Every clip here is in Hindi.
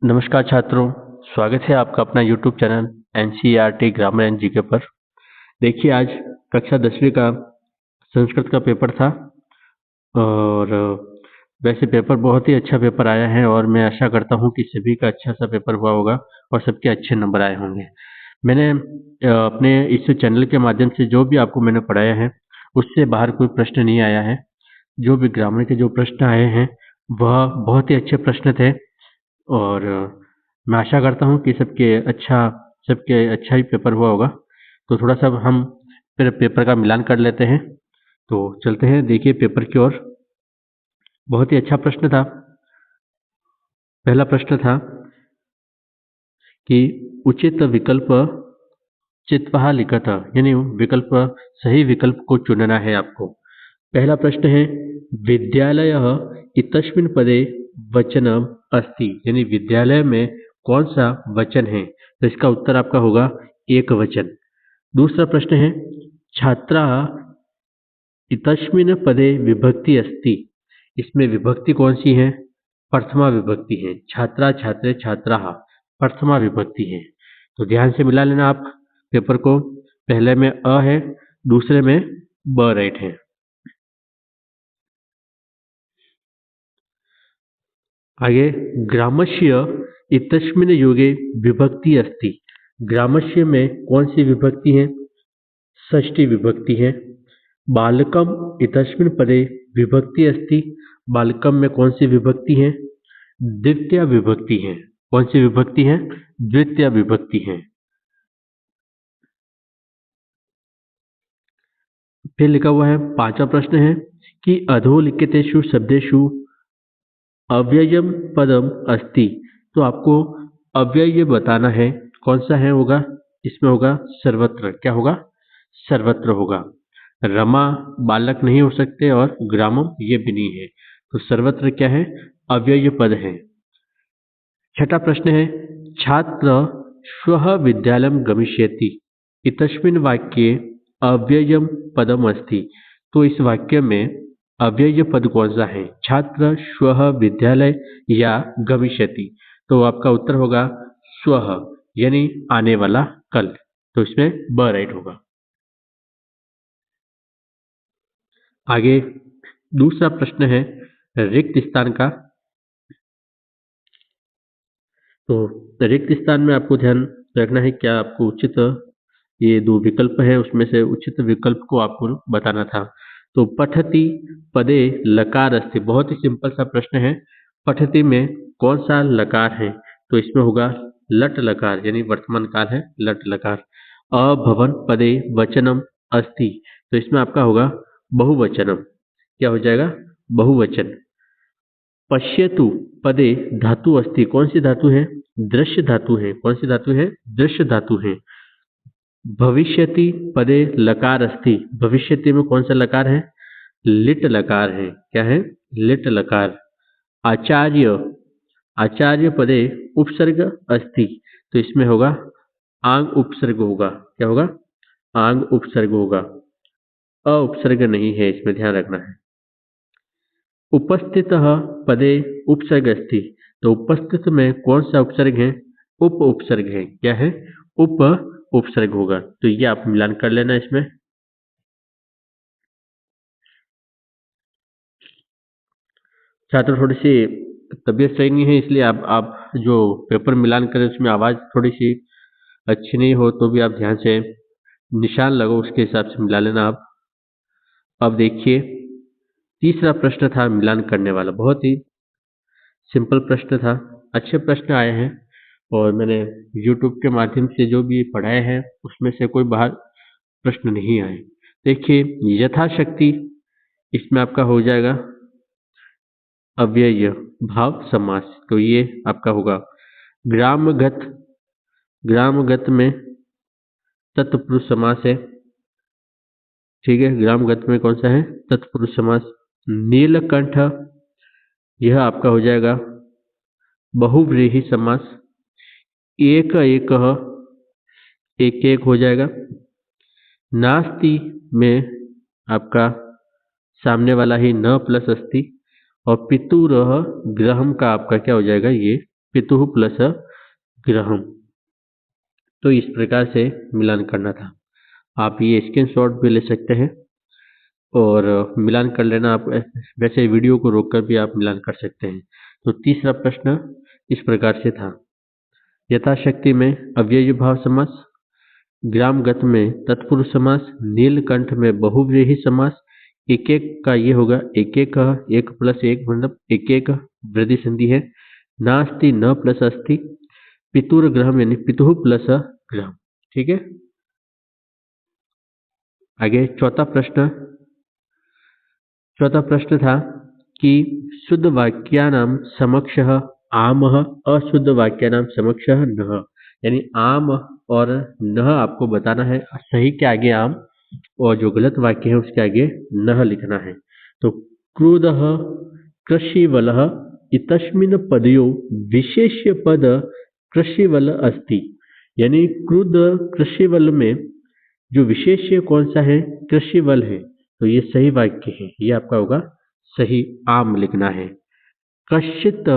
नमस्कार छात्रों, स्वागत है आपका अपना YouTube channel NCERT grammar and GK पर। देखिए, आज कक्षा 10वीं का संस्कृत का पेपर था और वैसे पेपर बहुत ही अच्छा पेपर आया है और मैं आशा करता हूं कि सभी का अच्छा सा पेपर हुआ होगा और सबके अच्छे नंबर आए होंगे। मैंने अपने इस चैनल के माध्यम से जो भी आपको मैंने पढ़ाया है उससे बाहर कोई प्रश्न नहीं आया है। जो भी ग्रामर के जो प्रश्न आए हैं वह बहुत ही अच्छे प्रश्न थे और मैं आशा करता हूँ कि सबके अच्छा ही पेपर हुआ होगा। तो थोड़ा सा हम फिर पेपर का मिलान कर लेते हैं। तो चलते हैं, देखिए पेपर की ओर। बहुत ही अच्छा प्रश्न था। पहला प्रश्न था कि उचित विकल्प चित्वा लिखत, यानी विकल्प सही विकल्प को चुनना है आपको। पहला प्रश्न है विद्यालय इतस्मिन् पदे वचनम अस्ति, यानी विद्यालय में कौन सा वचन है, तो इसका उत्तर आपका होगा एक वचन। दूसरा प्रश्न है छात्रा इतस्मिन् पदे विभक्ति अस्ति, इसमें विभक्ति कौन सी है, प्रथमा विभक्ति है। छात्रा छात्रे छात्राः प्रथमा विभक्ति है। तो ध्यान से मिला लेना आप पेपर को। पहले में अ है, दूसरे में ब राइट है। आगे ग्रामस्य इतस्मिन् युगे विभक्ति अस्ति, ग्रामस्य में कौन सी विभक्ति है, षष्ठी विभक्ति है। बालकम इतस्मिन् पदे विभक्ति अस्ति, बालकम में कौन सी विभक्ति है, द्वितीय विभक्ति है। कौन सी विभक्ति है, द्वितीय विभक्ति है। फिर लिखा हुआ है पांचवा प्रश्न है कि अधोलिखितेषु शब्देषु अव्ययम पदम अस्ति, तो आपको अव्यय बताना है। कौन सा है होगा, इसमें होगा सर्वत्र। क्या होगा, सर्वत्र होगा। रमा बालक नहीं हो सकते और ग्रामम ये भी नहीं है, तो सर्वत्र क्या है, अव्यय पद है। छठा प्रश्न है छात्र श्वः विद्यालयं गमिष्यति, इतस्मिन् वाक्ये अव्ययम पदम अस्ति, तो इस वाक्य में अव्यय पद कौन सा है, छात्र श्वः विद्यालय या गमिष्यति, तो आपका उत्तर होगा श्वः, यानी आने वाला कल। तो इसमें ब राइट होगा। आगे दूसरा प्रश्न है रिक्त स्थान का। तो रिक्त स्थान में आपको ध्यान रखना है, क्या आपको उचित, ये दो विकल्प है उसमें से उचित विकल्प को आपको बताना था। तो पठति पदे लकार अस्ति, बहुत ही सिंपल सा प्रश्न है। पठति में कौन सा लकार है, तो इसमें होगा लट लकार, यानी वर्तमान काल है लट लकार। अभवन पदे वचनम अस्ति, तो इसमें आपका होगा बहुवचनम। क्या हो जाएगा, बहुवचन। पश्यतु पदे धातु अस्ति, कौन सी धातु है, दृश्य धातु है। कौन सी धातु है, दृश्य धातु है। भविष्यति पदे लकार अस्ति, भविष्यति में कौन सा लकार है, लिट लकार है। क्या है, लिट लकार। आचार्य, आचार्य पदे उपसर्ग अस्ति, तो इसमें होगा आंग उपसर्ग होगा। क्या होगा, आंग उपसर्ग होगा, अ उपसर्ग नहीं है, इसमें ध्यान रखना है। उपस्थित पदे उपसर्ग अस्ति, तो उपस्थित में कौन सा उपसर्ग है, उप उपसर्ग है। क्या है, उप उपसर्ग होगा। तो ये आप मिलान कर लेना इसमें। छात्र थोड़ी सी तबीयत सही नहीं है, इसलिए आप जो पेपर मिलान करें उसमें आवाज़ थोड़ी सी अच्छी नहीं हो तो भी आप ध्यान से निशान लगो, उसके हिसाब से मिला लेना आप। अब देखिए तीसरा प्रश्न था मिलान करने वाला, बहुत ही सिंपल प्रश्न था। अच्छे प्रश्न आए हैं और मैंने यूट्यूब के माध्यम से जो भी पढ़ाए हैं उसमें से कोई बाहर प्रश्न नहीं आए। देखिए यथाशक्ति, इसमें आपका हो जाएगा अव्यय भाव समास, तो ये आपका होगा ग्रामगत। ग्रामगत में तत्पुरुष समास है। ठीक है, ग्रामगत में कौन सा है, तत्पुरुष समास। नीलकंठ, यह आपका हो जाएगा बहुव्रीहि समास। एक एक, एक एक हो जाएगा। नास्ति में आपका सामने वाला ही न प्लस अस्ति, और पितुरः ग्रहम का आपका क्या हो जाएगा, ये पितुः प्लस गृहम्। तो इस प्रकार से मिलान करना था। आप ये स्क्रीनशॉट भी ले सकते हैं और मिलान कर लेना। आप वैसे वीडियो को रोककर भी आप मिलान कर सकते हैं। तो तीसरा प्रश्न इस प्रकार से था, यथाशक्ति में अव्ययी भाव समास, ग्रामगत में तत्पुरुष समास, नीलकंठ में बहुव्रीहि समास, एक एक का ये होगा एक एक का, एक प्लस एक मतलब एक एक वृद्धि संधि है, नास्ति न प्लस अस्ति, पितुर ग्रहम यानी पितुः प्लस ग्रहम। ठीक है, आगे चौथा प्रश्न था कि शुद्ध वाक्यानां समक्षः आमः, अशुद्ध वाक्यानां समक्षः नः, यानी आम और नः आपको बताना है। सही के आगे आम और जो गलत वाक्य है उसके आगे नः लिखना है। तो क्रुधः कृषिवलः इतस्मिन् पदयो विशेष्य पद कृषिवल अस्ति, यानी क्रुद्ध कृषिवल में जो विशेष्य कौन सा है, कृषिवल है। तो ये सही वाक्य है, ये आपका होगा सही, आम लिखना है। कश्चित्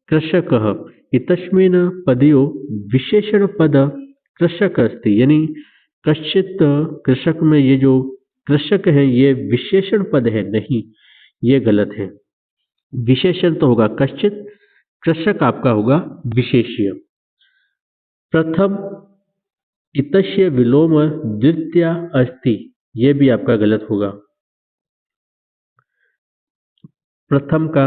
कृषकः इतस्मिन् पदयो विशेषण पद कृषक अस्ति, यानी कश्चित् कृषक में ये जो कृषक है ये विशेषण पद है, नहीं, ये गलत है। विशेषण तो होगा कश्चित्, कृषक आपका होगा विशेष्य। प्रथम इतस्य विलोम द्वितीया अस्ति, ये भी आपका गलत होगा। प्रथम का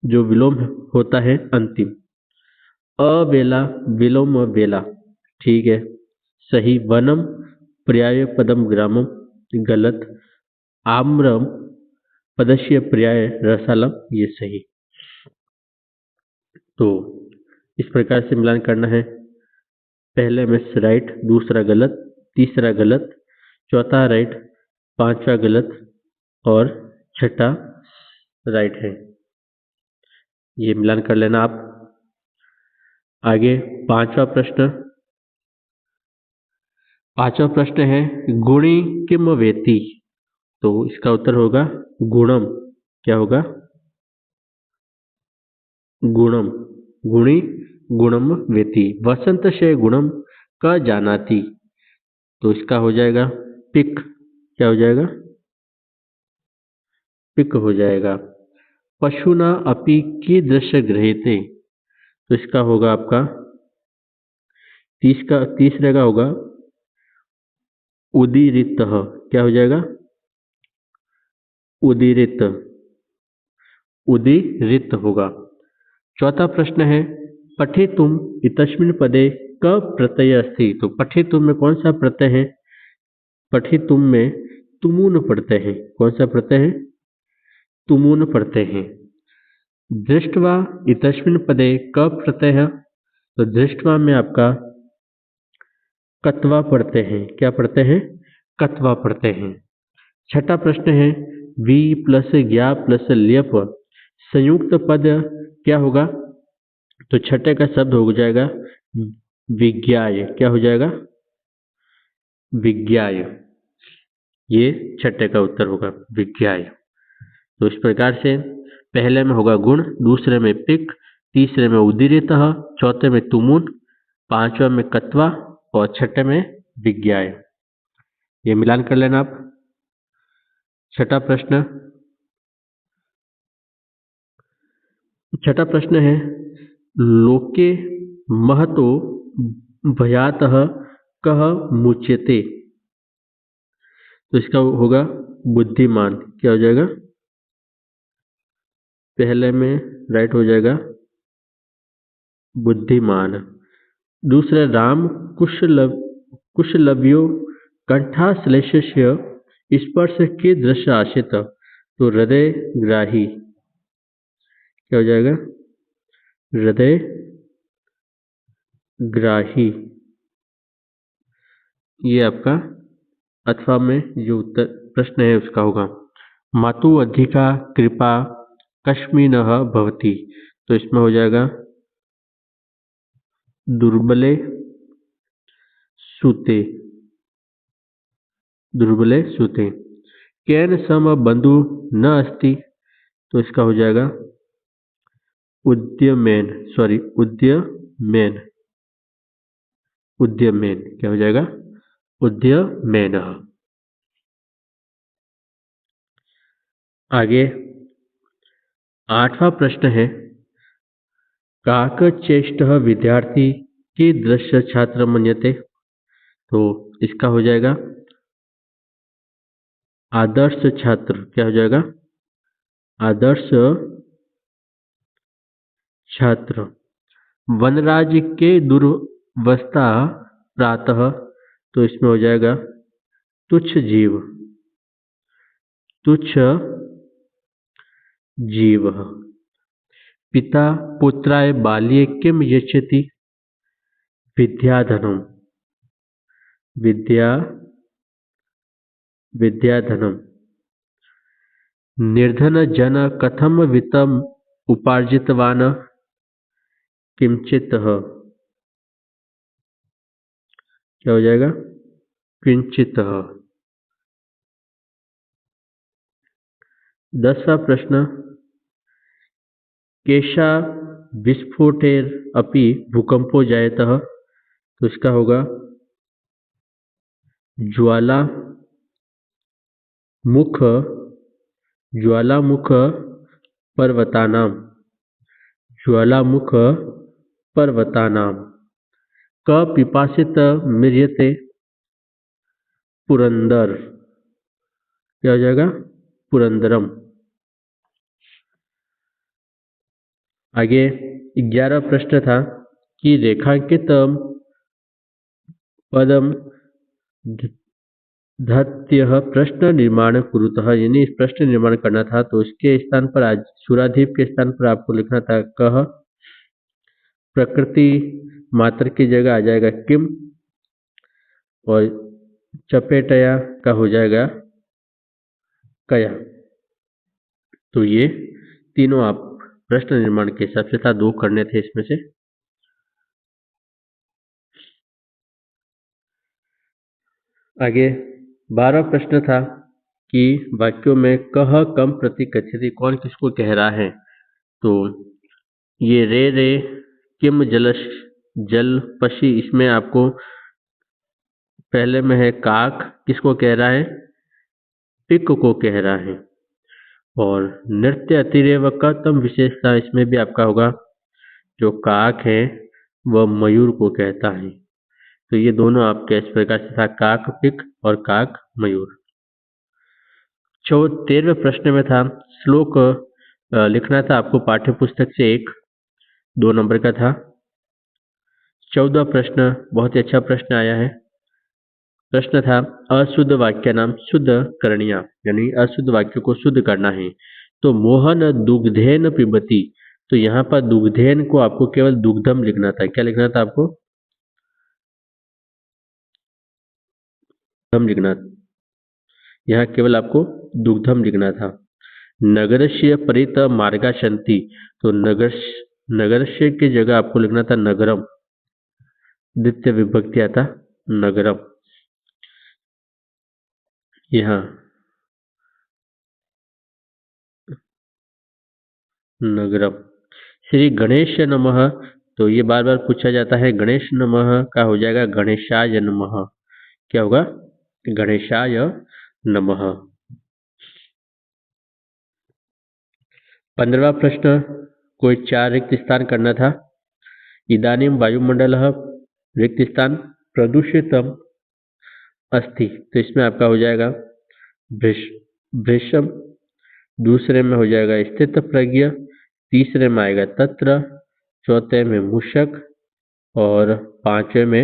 जो विलोम होता है अंतिम, अवेला विलोम वेला, ठीक है सही। वनम पर्याय पदम ग्रामम, गलत। आम्रम पदस्य पर्याय रसालम, ये सही। तो इस प्रकार से मिलान करना है। पहले में राइट, दूसरा गलत, तीसरा गलत, चौथा राइट, पांचवा गलत और छठा राइट है। ये मिलान कर लेना आप। आगे पांचवा प्रश्न है गुणी किम वेति, तो इसका उत्तर होगा गुणम। क्या होगा, गुणम, गुणी गुणम वेति। वसंत से गुणम क जानाति, तो इसका हो जाएगा पिक। क्या हो जाएगा, पिक हो जाएगा। पशुना अपि कीदृश गृह्यते, तो इसका होगा आपका तीसरे का होगा उदीरितः। क्या हो जाएगा, उदीरित, उदीरित होगा। चौथा प्रश्न है पठितुम इतस्मिन् पदे क प्रत्यय अस्ति, तो पठितुम में कौन सा प्रत्यय है, पठितुम में तुमुन प्रत्यय है। कौन सा प्रत्यय है, तुमुन प्रत्यय है। दृष्टवा इतस्मिन् पदे क प्रत्यय है, तो दृष्टवा में आपका कत्वा प्रत्यय है। क्या प्रत्यय है, कत्वा प्रत्यय है। छठा प्रश्न है वि प्लस ज्ञा प्लस ल्यप संयुक्त पद क्या होगा, तो छठे का शब्द हो जाएगा विज्ञाय। क्या हो जाएगा, विज्ञाय, ये छठे का उत्तर होगा विज्ञाय। तो इस प्रकार से पहले में होगा गुण, दूसरे में पिक, तीसरे में उदीरितः, चौथे में तुमुन, पांचवा में कत्वा और छठे में विज्ञाय। ये मिलान कर लेना आप। छठा प्रश्न है लोके महतो भयातः कह मुच्यते, तो इसका होगा बुद्धिमान। क्या हो जाएगा, पहले में राइट हो जाएगा बुद्धिमान। दूसरा राम कुशलव्यो कंठाश्लेषस्य स्पर्श के दृश्य आशित, तो हृदय ग्राही। क्या हो जाएगा, हृदय ग्राही, ये आपका अथवा में जो उत्तर प्रश्न है उसका होगा। मातु अधिका कृपा कस्मिनः भवति, तो इसमें हो जाएगा दुर्बले सुते, दुर्बले सुते। केन सम बंधु न अस्ति, तो इसका हो जाएगा उद्यमेन, सॉरी उद्यमेन, उद्यमेन क्या हो जाएगा? उद्यमेन। आगे 8वां प्रश्न है, काकचेष्टः विद्यार्थी कीदृश छात्र मन्यते? तो इसका हो जाएगा आदर्श छात्र। क्या हो जाएगा? आदर्श छात्र। वनराज के दुर्वस्था प्रातः, तो इसमें हो जाएगा तुच्छ जीव, तुच्छ जीव। पिता पुत्राय बाल्ये किम यच्छति? विद्याधनम, विद्याधनम। निर्धन जन कथम वित्तम उपार्जितवान्? किंचितः। क्या हो जाएगा? किंचितः। 10वां प्रश्न, केशा विस्फोटेरपि भूकंपो जायतः? तो इसका होगा ज्वालामुख, ज्वालामुख पर्वतानां, ज्वालामुख पर्वतानां। क पिपासित म्रियते? पुरंदर। क्या हो जाएगा? पुरंदरम। आगे 11वां प्रश्न था कि रेखांकित पदम धत्यः प्रश्न निर्माण कुरुतः, यानी इस प्रश्न निर्माण करना था। तो इसके स्थान पर आज सुराधीप के स्थान पर आपको लिखना था कह। प्रकृति मात्र की जगह आ जाएगा किम, और चपेटया का हो जाएगा कया। तो ये तीनों आप प्रश्न निर्माण के हिसाब से था, 2 करने थे इसमें से। आगे 12वां प्रश्न था कि वाक्यों में कह कम प्रति कथ्यति, कौन किसको कह रहा है? तो ये रे रे किम जलश जलपशी, इसमें आपको पहले में है काक, किसको कह रहा है? पिक को कह रहा है। और नृत्य अतिरेव का तम विशेषता, इसमें भी आपका होगा जो काक है वह मयूर को कहता है। तो ये दोनों आपके इस प्रकार से था, काक पिक और काक मयूर। 13वें प्रश्न में था श्लोक लिखना था आपको पाठ्य पुस्तक से, 2 नंबर का था। 14वां प्रश्न बहुत ही अच्छा प्रश्न आया है। प्रश्न था अशुद्ध वाक्य नाम शुद्ध करणीय, यानी अशुद्ध वाक्य को शुद्ध करना है। तो मोहन दुग्धेन पिबती, तो यहाँ पर दुग्धेन को आपको केवल दुग्धम लिखना था। क्या लिखना था आपको? दुग्धम लिखना, यहाँ केवल आपको दुग्धम लिखना था। नगरस्य परित मार्गा सन्ति, तो नगरस्य की जगह आपको लिखना था नगरम, द्वितीय विभक्ति आता नगरम। यहाँ नगरम। श्री गणेश नमः, तो ये बार बार पूछा जाता है, गणेश नमः का हो जाएगा गणेशाय नमः। क्या होगा? गणेशाय नमः। 15वां प्रश्न, कोई 4 रिक्त स्थान करना था। इदानीं वायुमंडलः रिक्त स्थान प्रदूषितम अस्ति, तो इसमें आपका हो जाएगा भृशम, दूसरे में हो जाएगा स्थित प्रज्ञ, तीसरे में आएगा तत्र, चौथे में मूषक और 5वें में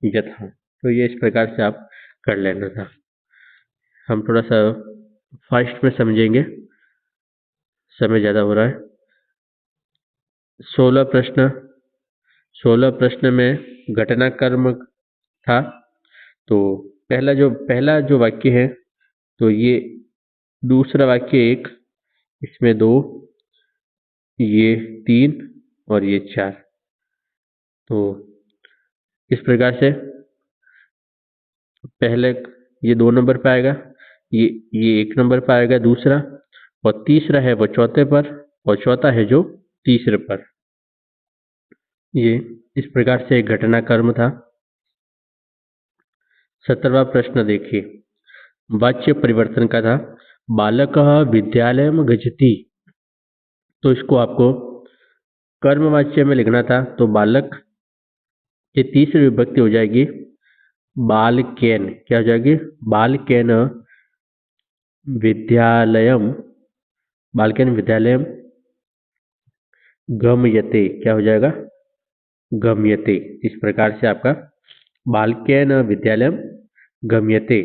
यथा। तो ये इस प्रकार से आप कर लेना था। हम थोड़ा सा फास्ट में समझेंगे, समय ज़्यादा हो रहा है। 16 प्रश्न में घटनाक्रम था। तो पहला जो वाक्य है, तो ये दूसरा वाक्य 1, इसमें 2, ये 3 और ये 4। तो इस प्रकार से पहले ये 2 नंबर पे आएगा, ये 1 नंबर पे आएगा दूसरा, और तीसरा है वो चौथे पर, और चौथा है जो तीसरे पर। ये इस प्रकार से एक घटनाक्रम था। 17वां प्रश्न देखिए, वाच्य परिवर्तन का था। बालकः विद्यालयं गच्छति, तो इसको आपको कर्मवाच्य में लिखना था। तो बालक की तीसरी विभक्ति हो जाएगी बालकेन। क्या हो जाएगी? बालकेन विद्यालयम, बालकेन विद्यालयम गम्यते। क्या हो जाएगा? गम्यते। इस प्रकार से आपका बालकेन विद्यालयम गम्यते।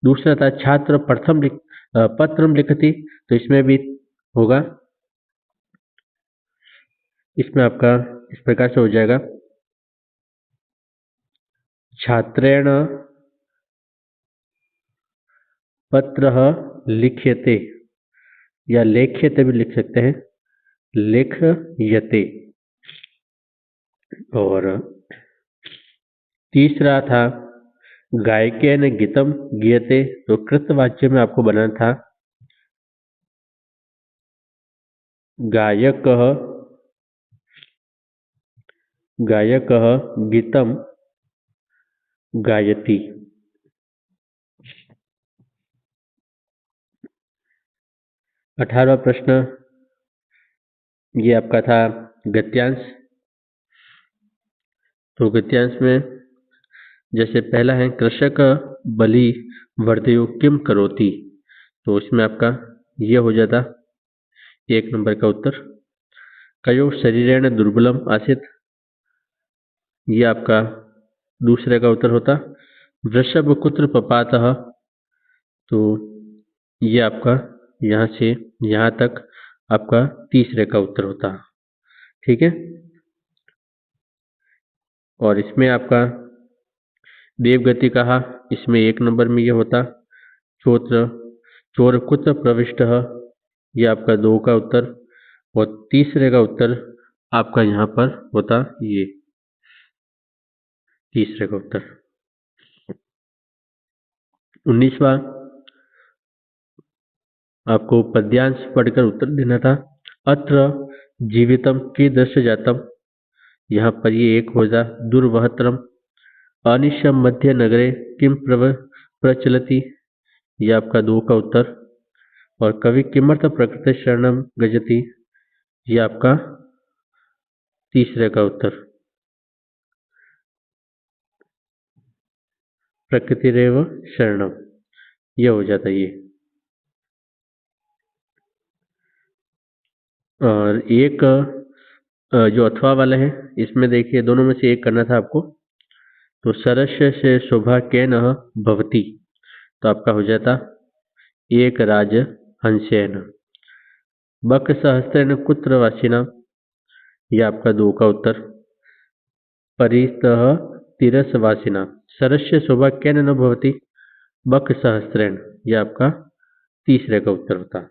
दूसरा था छात्र पत्रम लिखति, तो इसमें भी होगा। इसमें आपका इस प्रकार से हो जाएगा, छात्रेण पत्रः लिख्यते, या लेख्यते भी लिख सकते हैं, लिख्यते। और तीसरा था गायकेन गीतम गीयते, तो कृतवाच्य में आपको बनाना था गायकः गीतम गायति। 18वां प्रश्न ये आपका था गद्यांश। तो गद्यांश में जैसे पहला है कृषक बलि वर्धयो किम करोति, तो इसमें आपका ये हो जाता 1 नंबर का उत्तर। कयो शरीरेण दुर्बलम आसीत, ये आपका दूसरे का उत्तर होता। वृषभ कुत्र पपातः, तो ये आपका यहाँ से यहाँ तक आपका तीसरे का उत्तर होता। ठीक है। और इसमें आपका देवगति कहा, इसमें 1 नंबर में ये होता। चोर कुत्र प्रविष्ट, ये आपका 2 का उत्तर। और तीसरे का उत्तर आपका यहाँ पर होता ये तीसरे का उत्तर। 19वां आपको पद्यांश पढ़कर उत्तर देना था। अत्र जीवितम कीदृश जातम, यहाँ पर ये 1 हो जा। दुर्वहतरम अनिशम मध्य नगरे किम प्रचलति, ये आपका 2 का उत्तर। और कवि किमर्थ प्रकृति शरणम गजति, ये आपका तीसरे का उत्तर। प्रकृतिरेव शरणम, ये हो जाता ये। और एक जो अथवा वाला है, इसमें देखिए दोनों में से एक करना था आपको। तो सरस्य से शोभा केन भवति, तो आपका हो जाता एक राज हंसेन। बक सहस्त्रेण कुत्र वासिना, यह आपका 2 का उत्तर। परितः तिरस वासिना सरस्य शोभा केन न भवति बक सहस्त्रेण, यह आपका तीसरे का उत्तर होता।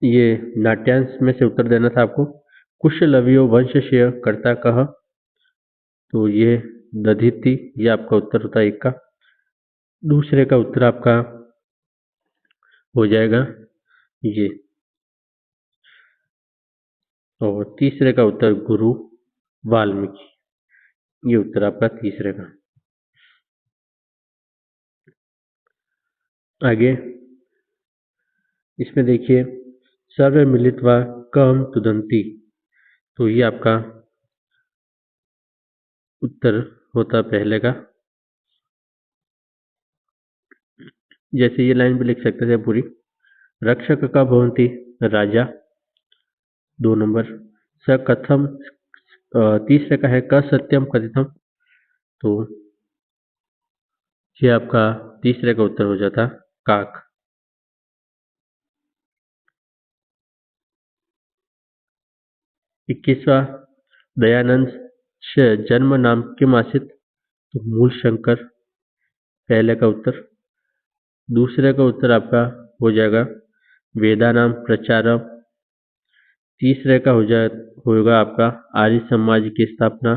ये नाट्यांश में से उत्तर देना था आपको। कुशलवियो वंशस्य कर्ता कह, तो ये दधिति, ये आपका उत्तर होता है 1 का। दूसरे का उत्तर आपका हो जाएगा ये। और तीसरे का उत्तर गुरु वाल्मीकि, ये उत्तर आपका तीसरे का। आगे इसमें देखिए सर्वे मिलित्वा कम तुदंती, तो ये आपका उत्तर होता पहले का। जैसे ये लाइन भी लिख सकते थे पूरी। रक्षक का भवन्ति राजा, 2 नंबर। स कथम, तीसरे का है क सत्यम कथितम, तो ये आपका तीसरे का उत्तर हो जाता काक। 21वां दयानंद से जन्म नाम किम आसित, तो मूल शंकर, पहले का उत्तर। दूसरे का उत्तर आपका हो जाएगा वेदा नाम प्रचारम। तीसरे का होगा आपका आर्य समाज की स्थापना।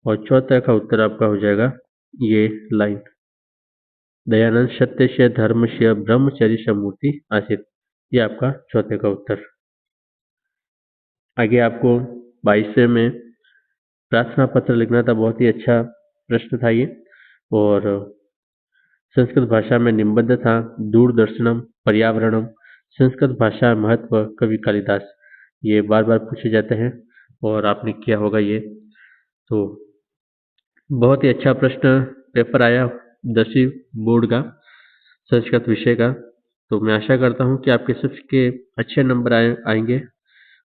और चौथे का उत्तर आपका हो जाएगा ये लाइन, दयानंद सत्य से धर्म से ब्रह्मचर्य समूर्ति आसित। ये आपका चौथे का उत्तर। आगे आपको 22वें में प्रार्थना पत्र लिखना था। बहुत ही अच्छा प्रश्न था ये। और संस्कृत भाषा में निबंध था दूरदर्शनम पर्यावरणम, संस्कृत भाषा महत्व, कवि कालिदास। ये बार बार पूछे जाते हैं और आपने किया होगा ये। तो बहुत ही अच्छा प्रश्न पेपर आया 10वीं बोर्ड का संस्कृत विषय का। तो मैं आशा करता हूँ कि आपके सबके अच्छे नंबर आएंगे।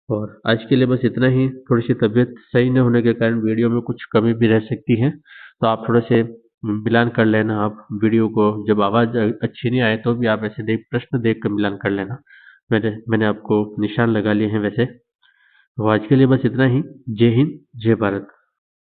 और आज के लिए बस इतना ही। थोड़ी सी तबीयत सही न होने के कारण वीडियो में कुछ कमी भी रह सकती है, तो आप थोड़े से मिलान कर लेना। आप वीडियो को जब आवाज़ अच्छी नहीं आए तो भी आप ऐसे प्रश्न देख कर मिलान कर लेना। मैंने आपको निशान लगा लिए हैं वैसे। तो आज के लिए बस इतना ही। जय हिंद, जय भारत।